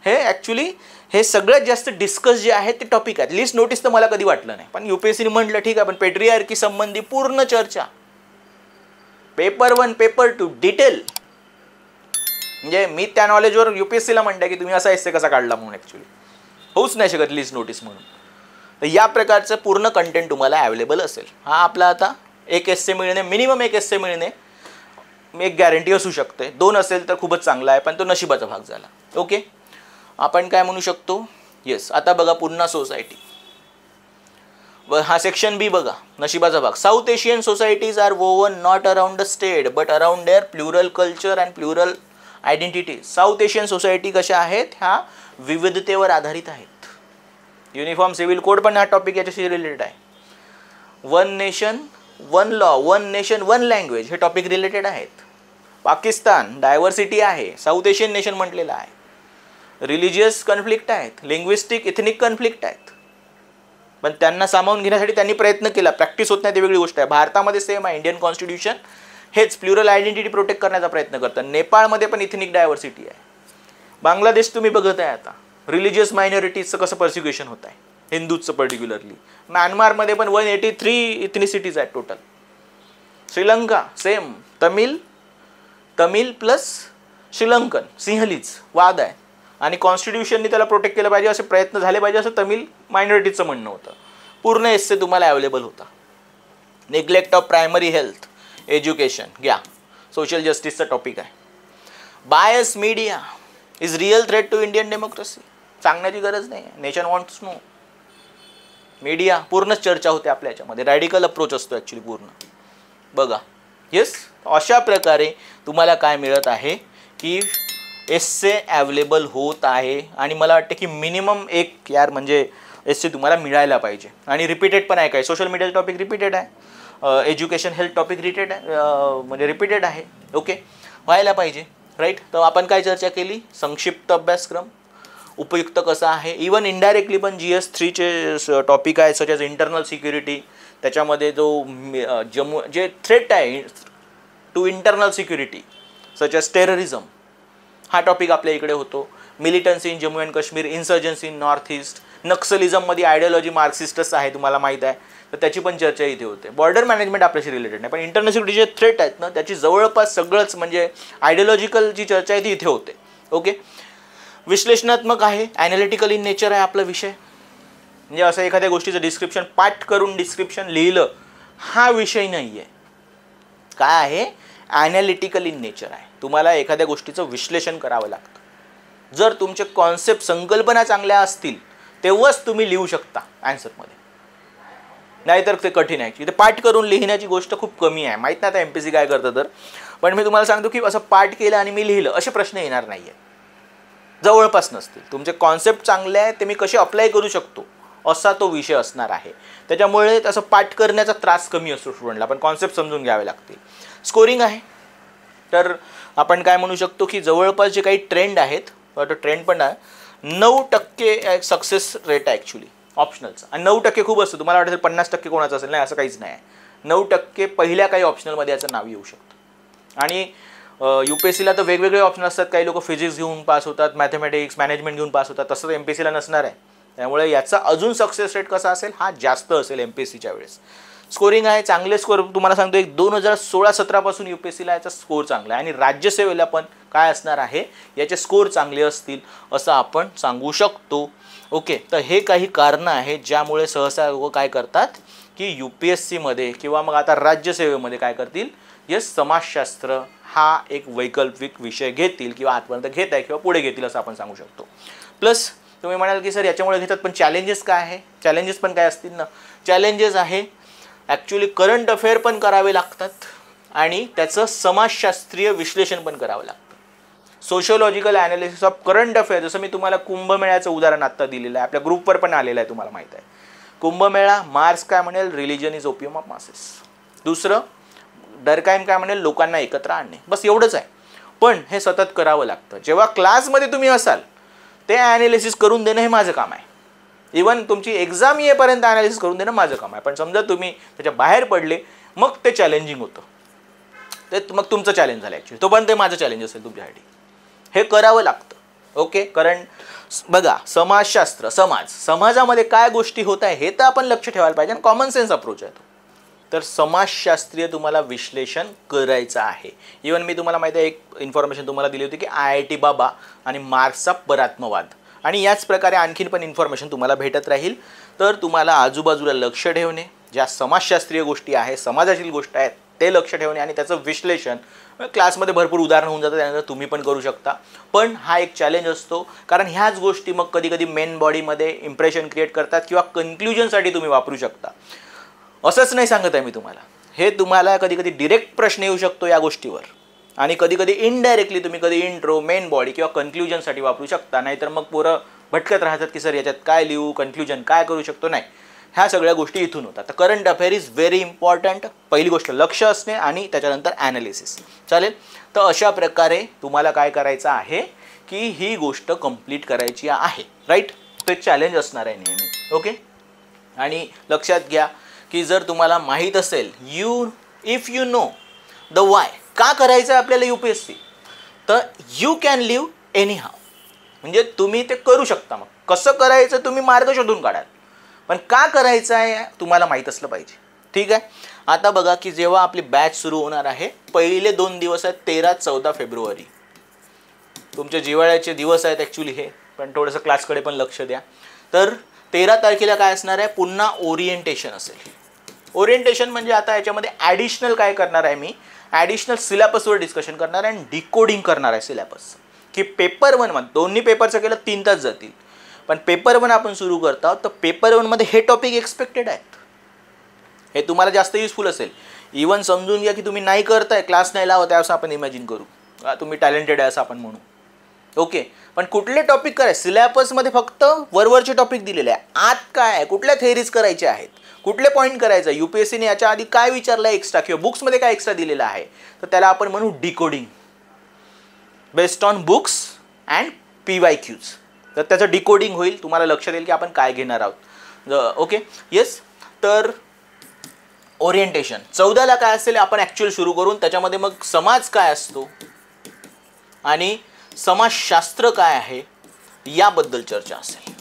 हे ॲक्च्युली हे सगळ्यात जास्त डिस्कस जे आहे ते टॉपिक आहेत. लिस्ट नोटीस तर मला कधी वाटलं नाही, पण UPSCने म्हटलं ठीक आहे, पण पेट्रियार्की संबंधी पूर्ण चर्चा, पेपर 1 पेपर 2 डिटेल. म्हणजे मी त्या नॉलेजवर UPSCला म्हणते की तुम्ही असा एस्से कसा काढला म्हणून, ॲक्च्युली होऊच नाही शकत लिस्ट नोटीस म्हणून. तर या प्रकारचं पूर्ण कंटेंट तुम्हाला अवेलेबल असेल. हा आपला आता एक एस्से मिळणे, मिनिमम एक एस्से मिळणे एक गॅरंटी असू शकते. 2 असेल तर खूपच चांगला आहे, पण तो नशिबाचा भाग झाला. ओके, आपण काय म्हणू शकतो. येस, आता बघा पुन्हा सोसायटी, हा सेक्शन बी बघा, नशिबाचा भाग. South Asian societies are woven not around the state but around their plural culture and plural identity. South Asian society कशा आहेत, ह्या विविधतेवर आधारित आहेत. युनिफॉर्म सिव्हिल कोड पण हा टॉपिक याच्याशी रिलेटेड आहे. 1 नेशन 1 लॉ, 1 नेशन 1 लँग्वेज हे टॉपिक रिलेटेड आहेत. पाकिस्तान डायव्हर्सिटी आहे, साऊथ एशियन नेशन म्हटलेलं आहे. रिलिजियस कन्फ्लिक्ट आहेत, लिंग्विस्टिक इथनिक कन्फ्लिक्ट आहेत, पण त्यांना सामावून घेण्यासाठी त्यांनी प्रयत्न केला. प्रॅक्टिस होत नाही ती वेगळी गोष्ट आहे. भारतामध्ये सेम आहे, इंडियन कॉन्स्टिट्यूशन हेच प्लुरल आयडेंटिटी प्रोटेक्ट करण्याचा प्रयत्न करतं. नेपाळमध्ये पण इथनिक डायव्हर्सिटी आहे. बांगलादेश तुम्ही बघत आहे आता, रिलिजियस मायनॉरिटीजचं कसं पर्सिक्युशन होत आहे, हिंदूचं पर्टिक्युलरली. म्यानमारमध्ये पण 183 इथनिसिटीज आहेत total. Sri Lanka same, Tamil plus Sri Lankan Sinhalese वाद आहे, आणि कॉन्स्टिट्यूशननी त्याला प्रोटेक्ट केलं पाहिजे असे प्रयत्न झाले पाहिजे असं तमिल मायनॉरिटीचं म्हणणं होतं. पूर्ण एस्से तुम्हाला अवेलेबल होता. Neglect of primary health education घ्या, सोशल जस्टिसचा टॉपिक आहे. Bias media is real threat to Indian democracy, सांगण्याची गरज नाही आहे. Nation wants no. मीडिया पूर्णच चर्चा होते आपल्या याच्यामध्ये, रॅडिकल अप्रोच असतो ॲक्च्युली पूर्ण. बघा येस, अशा प्रकारे तुम्हाला काय मिळत आहे की एस्से अवेलेबल होत आहे. आणि मला वाटतं की मिनिमम एक म्हणजे एस्से तुम्हाला मिळायला पाहिजे. आणि रिपीटेड पण आहे, काय सोशल मीडियाचा टॉपिक रिपीटेड आहे, एज्युकेशन हेल्थ टॉपिक म्हणजे रिपीटेड आहे. ओके, व्हायला पाहिजे, राईट. तर आपण काय चर्चा केली, संक्षिप्त अभ्यासक्रम उपयुक्त कसा आहे. इवन इनडायरेक्टली पण GS3चे टॉपिक आहे, सच एज इंटरनल सिक्युरिटी. त्याच्यामध्ये जो जे थ्रेट आहे to internal security such as terrorism, हा टॉपिक आपल्या इकडे होतो. Militancy in Jammu and Kashmir, insurgency in north east, नक्सलिझममध्ये आयडियोलॉजी मार्क्सिस्टच आहे, तुम्हाला माहीत आहे, तर त्याची पण चर्चा इथे होते. बॉर्डर मॅनेजमेंट आपल्याशी रिलेटेड नाही, पण इंटरनल सिक्युरिटी जे थ्रेट आहेत ना, त्याची जवळपास सगळंच म्हणजे आयडियोलॉजिकल जी चर्चा आहे ती इथे होते. ओके, विश्लेषणात्मक आहे, ॲनालिटिकल इन नेचर आहे आपला विषय. म्हणजे असं एखाद्या गोष्टीचं डिस्क्रिप्शन पाठ करून डिस्क्रिप्शन लिहिलं हा विषय नाही आहे. काय आहे, ॲनालिटिकल इन नेचर आहे. तुम्हाला एखाद्या गोष्टीचं विश्लेषण करावं लागतं. जर तुमचे कॉन्सेप्ट संकल्पना चांगल्या असतील तेव्हाच तुम्ही लिहू शकता ॲन्सरमध्ये, नाहीतर ते कठीण आहे. इथे पाठ करून लिहिण्याची गोष्ट खूप कमी आहे. माहीत नाही आता MPSC काय करतं तर, पण मी तुम्हाला सांगतो की असं पाठ केलं आणि मी लिहिलं असे प्रश्न येणार नाही आहे, जवळपास नसतील. तुमचे कॉन्सेप्ट चांगले आहे, ते मी कसे अप्लाय करू शकतो असा तो विषय असणार आहे. त्याच्यामुळे तसं पाठ करण्याचा त्रास कमी असतो स्टुडंटला, पण कॉन्सेप्ट समजून घ्यावे लागतील. स्कोरिंग आहे, तर आपण काय म्हणू शकतो की जवळपास जे काही ट्रेंड आहेत, तो ट्रेंड पण आहे, 9% सक्सेस रेट आहे ॲक्च्युली ऑप्शनलचा. आणि 9% खूप असतं. तुम्हाला वाटेल 50% कोणाचं असेल, नाही, असं काहीच नाही आहे. 9% पहिल्या काही ऑप्शनलमध्ये याचं नाव येऊ शकतं. आणि UPSCला तर वेगवेगळे ऑप्शन असतात. काही लोक फिजिक्स घेऊन पास होतात, मॅथमॅटिक्स मॅनेजमेंट घेऊन पास होतात, तसंच MPSCला नसणार आहे. त्यामुळे याचा अजून सक्सेस रेट कसा असेल, हा जास्त असेल MPSCच्या वेळेस. स्कोरिंग आहे, चांगले स्कोर तुम्हाला सांगतो, एक 2016-17 पासून UPSCला याचा स्कोर चांगला आहे. आणि राज्यसेवेला पण काय असणार आहे, याचे स्कोर चांगले असतील असं आपण सांगू शकतो. ओके, तर हे काही कारणं आहेत ज्यामुळे सहसा लोक काय करतात की UPSCमध्ये किंवा मग आता राज्यसेवेमध्ये काय करतील, यस, समाजशास्त्र हा एक वैकल्पिक विषय घेतील किंवा आजपर्यंत घेत आहे किंवा पुढे घेतील असं आपण सांगू शकतो. प्लस तुम्ही म्हणाल की सर याच्यामुळे घेतात, पण चॅलेंजेस काय आहे, चॅलेंजेस पण काय असतील ना. चॅलेंजेस आहे ॲक्च्युली करंट अफेअर पण करावे लागतात आणि त्याचं समाजशास्त्रीय विश्लेषण पण करावं लागतं. Sociological analysis of current affair, जसं मी तुम्हाला कुंभमेळ्याचं उदाहरण आत्ता दिलेलं आहे, आपल्या ग्रुपवर पण आलेलं आहे, तुम्हाला माहीत आहे. कुंभमेळा, मार्क्स काय म्हणेल, religion is opium of masses. दुसरं डरकाईम काय म्हणेल, लोकांना एकत्र आणणे. बस एवढंच आहे, पण हे सतत करावं लागतं. जेव्हा क्लासमध्ये तुम्ही असाल ते ॲनालिसिस करून देणं हे माझं काम आहे. इवन तुमची एक्झाम येईपर्यंत ॲनालिसिस करून देणं माझं काम आहे. पण समजा तुम्ही त्याच्या बाहेर पडले, मग ते चॅलेंजिंग होतं, ते मग तुमचं चॅलेंज झालं ॲक्च्युली. तो पण ते माझं चॅलेंज असेल तुमच्यासाठी. हे करावं लागतं. ओके, कारण बघा समाजशास्त्र, समाजामध्ये काय गोष्टी होत आहे हे तर आपण लक्ष ठेवायला पाहिजे आणि कॉमन सेन्स अप्रोच आहे तो. तर समाजशास्त्रीय तुम्हाला विश्लेषण करायचं आहे. इवन मी तुम्हाला माहिती आहे एक इन्फॉर्मेशन तुम्हाला दिली होती की IIT बाबा आणि मार्क्सचा परात्मवाद, आणि याच प्रकारे आणखीन पण इन्फॉर्मेशन तुम्हाला भेटत राहील. तर तुम्हाला आजूबाजूला लक्ष ठेवणे, ज्या समाजशास्त्रीय गोष्टी आहेत, समाजातील गोष्ट आहेत ते लक्ष ठेवणे आणि त्याचं विश्लेषण क्लासमध्ये भरपूर उदाहरणं होऊन जातं, त्यानंतर तुम्ही पण करू शकता. पण हा एक चॅलेंज असतो, कारण ह्याच गोष्टी मग कधी कधी मेन बॉडीमध्ये इम्प्रेशन क्रिएट करतात किंवा कन्क्ल्युजनसाठी तुम्ही वापरू शकता. असंच नाही सांगत आहे मी तुम्हाला, हे तुम्हाला कधी कधी डिरेक्ट प्रश्न येऊ शकतो या गोष्टीवर, आणि कधी कधी इनडायरेक्टली तुम्ही कधी इंट्रो, मेन बॉडी किंवा कन्क्ल्युजनसाठी वापरू शकता. नाहीतर मग पोरं भटकत राहतात की सर याच्यात काय लिहू, कन्क्ल्युजन काय करू शकतो. नाही, ह्या सगळ्या गोष्टी इथून होतात. तर current affair is very important. पहिली गोष्ट लक्ष असणे आणि त्याच्यानंतर ॲनालिसिस. चालेल, तर अशा प्रकारे तुम्हाला काय करायचं आहे की ही गोष्ट कंप्लीट करायची आहे, राईट. तो एक चॅलेंज असणार आहे नेहमी. ओके, आणि लक्षात घ्या की जर तुम्हाला माहीत असेल if you know the Y, का करायचं आहे आपल्याला UPSC, तर यू कॅन लिव्ह एनी हाव. म्हणजे तुम्ही ते करू शकता. मग कसं करायचं तुम्ही मार्ग शोधून काढाल, पण का करायचं आहे तुम्हाला माहीत असलं पाहिजे. ठीक आहे, आता बघा की जेव्हा आपली बॅच सुरू होणार आहे, पहिले 2 दिवस आहेत 13-14 फेब्रुवारी. तुमचे जिव्हाळ्याचे दिवस आहेत ॲक्च्युली हे, पण थोडंसं क्लासकडे पण लक्ष द्या. तर 13 तारखेला काय असणार आहे, पुन्हा ओरिएंटेशन असेल. ओरिएंटेशन म्हणजे आता याच्यामध्ये ॲडिशनल काय करणार आहे मी, ॲडिशनल सिलेबसवर डिस्कशन करणार आहे आणि डिकोडिंग करणार आहे सिलेबस. की पेपर 1 मध्ये दोन्ही पेपरचं केलं 3 तास जातील, पण पेपर 1 आपण सुरू करत आहोत, तर पेपर 1 मध्ये हे टॉपिक एक्सपेक्टेड आहेत. हे तुम्हाला जास्त युजफुल असेल. इवन समजून घ्या की तुम्ही नाही करताय, क्लास नाही लावत आहे असं आपण इमॅजिन करू, तुम्ही टॅलेंटेड आहे असं आपण म्हणू. ओके, पण कुठले टॉपिक करायचे, सिलेबसमध्ये फक्त वरवरचे टॉपिक दिलेले आहे. आत काय आहे, कुठल्या थेअरीज करायच्या आहेत, कुठले पॉईंट करायचं, UPSCने याच्या आधी काय विचारलं आहे एक्स्ट्रा किंवा बुक्समध्ये काय एक्स्ट्रा दिलेलं आहे, तर त्याला आपण म्हणू decoding based on books and PYQs. तर त्याचं डिकोडिंग होईल, तुम्हाला लक्षात येईल की आपण काय घेणार आहोत. Okay, yes. तर ओरिएंटेशन 14ला काय असेल आपण ॲक्च्युअल सुरू करून त्याच्यामध्ये मग समाज काय असतो आणि समाजशास्त्र काय आहे याबद्दल चर्चा असेल.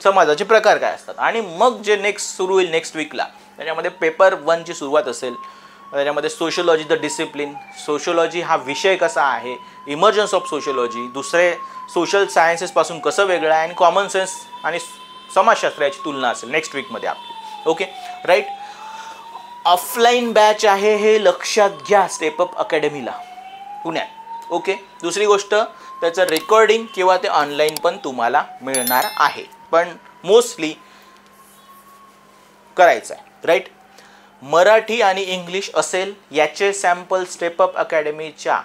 समाजाचे प्रकार काय असतात, आणि मग जे नेक्स्ट सुरू होईल नेक्स्ट वीकला, त्याच्यामध्ये पेपर 1 ची सुरुवात असेल. त्याच्यामध्ये सोशियोलॉजी द डिसिप्लिन, सोशियोलॉजी हा विषय कसा आहे, इमर्जन्स ऑफ सोशियोलॉजी, दुसरे सोशल सायन्सेसपासून कसं वेगळं आहे, आणि कॉमन सेन्स आणि समाजशास्त्र याची तुलना असेल नेक्स्ट वीकमध्ये आपली. Okay, right. ऑफलाईन बॅच आहे हे लक्षात घ्या स्टेपअप अकॅडमीला पुण्यात. ओके, दुसरी गोष्ट त्याचं रेकॉर्डिंग किंवा ते ऑनलाईन पण तुम्हाला मिळणार आहे, पण मोस्टली करायचं आहे, राईट. मराठी आणि इंग्लिश असेल याचे सॅम्पल स्टेपअप अकॅडमीच्या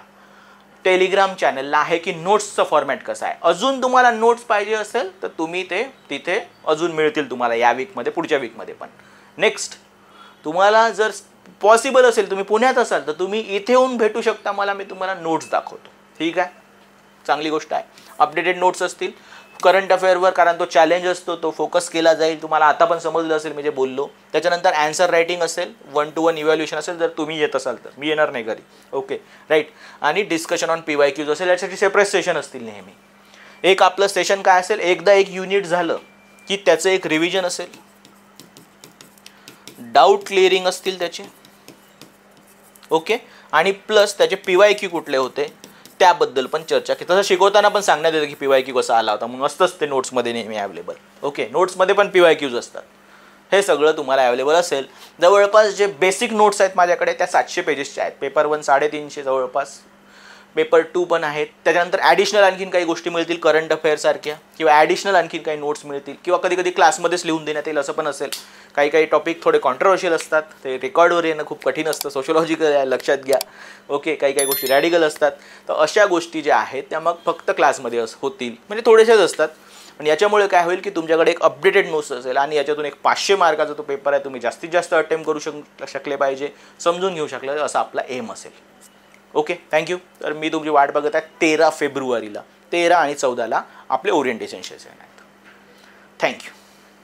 टेलिग्राम चॅनलला आहे की नोट्सचं फॉर्मॅट कसं आहे. अजून तुम्हाला नोट्स पाहिजे असेल तर तुम्ही ते तिथे अजून मिळतील तुम्हाला या वीकमध्ये, पुढच्या वीकमध्ये पण. नेक्स्ट, तुम्हाला जर पॉसिबल असेल, तुम्ही पुण्यात असाल तर तुम्ही इथे येऊन भेटू शकता मला, मी तुम्हाला नोट्स दाखवतो. ठीक आहे, चांगली गोष्ट आहे. अपडेटेड नोट्स असतील करंट अफेअरवर, कारण तो चॅलेंज असतो, तो फोकस केला जाईल. तुम्हाला आता पण समजलं असेल मी जे बोललो. त्याच्यानंतर ॲन्सर रायटिंग असेल, 1-to-1 इव्हॅल्युएशन असेल जर तुम्ही येत असाल तर. मी येणार नाही घरी. Okay, right. आणि डिस्कशन ऑन PYQs असेल, यासाठी सेपरेट सेशन असतील नेहमी. एक आपलं सेशन काय असेल, एकदा एक युनिट झालं की त्याचं एक रिव्हिजन असेल, डाऊट क्लिअरिंग असतील त्याचे. ओके, आणि प्लस त्याचे PYQ कुठले होते त्याबद्दल पण चर्चा की, तसं शिकवताना पण सांगण्यात येतं की PYQ कसा आला होता म्हणून. असतंच ते नोट्समध्ये नेहमी अवेलेबल. ओके, नोट्समध्ये पण PYQs असतात. हे सगळं तुम्हाला अवेलेबल असेल. जवळपास जे बेसिक नोट्स आहेत माझ्याकडे त्या 700 पेजेसच्या आहेत. पेपर 1 350 जवळपास, पेपर 2 पण आहेत. त्याच्यानंतर ॲडिशनल आणखीन काही गोष्टी मिळतील करंट अफेअरसारख्या, किंवा ॲडिशनल आणखीन काही नोट्स मिळतील, किंवा कधी कधी क्लासमध्येच लिहून देण्यात येईल असं पण असेल. काही काही टॉपिक थोडे कॉन्ट्रोवर्शियल असतात, ते रेकॉर्डवर येणं खूप कठीण असतं. सोशियोलॉजिकल आहे, लक्षात घ्या. ओके, काही काही गोष्टी रॅडिकल असतात. तर अशा गोष्टी ज्या आहेत त्या मग फक्त क्लासमध्ये होतील, म्हणजे थोडेसेच असतात. पण याच्यामुळे काय होईल की तुमच्याकडे एक अपडेटेड नोट्स असेल, आणि याच्यातून एक 500 मार्काचा तो पेपर आहे, तुम्ही जास्तीत जास्त अटेम्प्ट करू शकले पाहिजे, समजून घेऊ शकले, असा आपला एम असेल. Okay, thank you. तर मी तुमची वाट बघत आहे 13 फेब्रुवारीला. 13 आणि 14ला आपले ओरिएंटेशन सेशन आहेत. थँक्यू.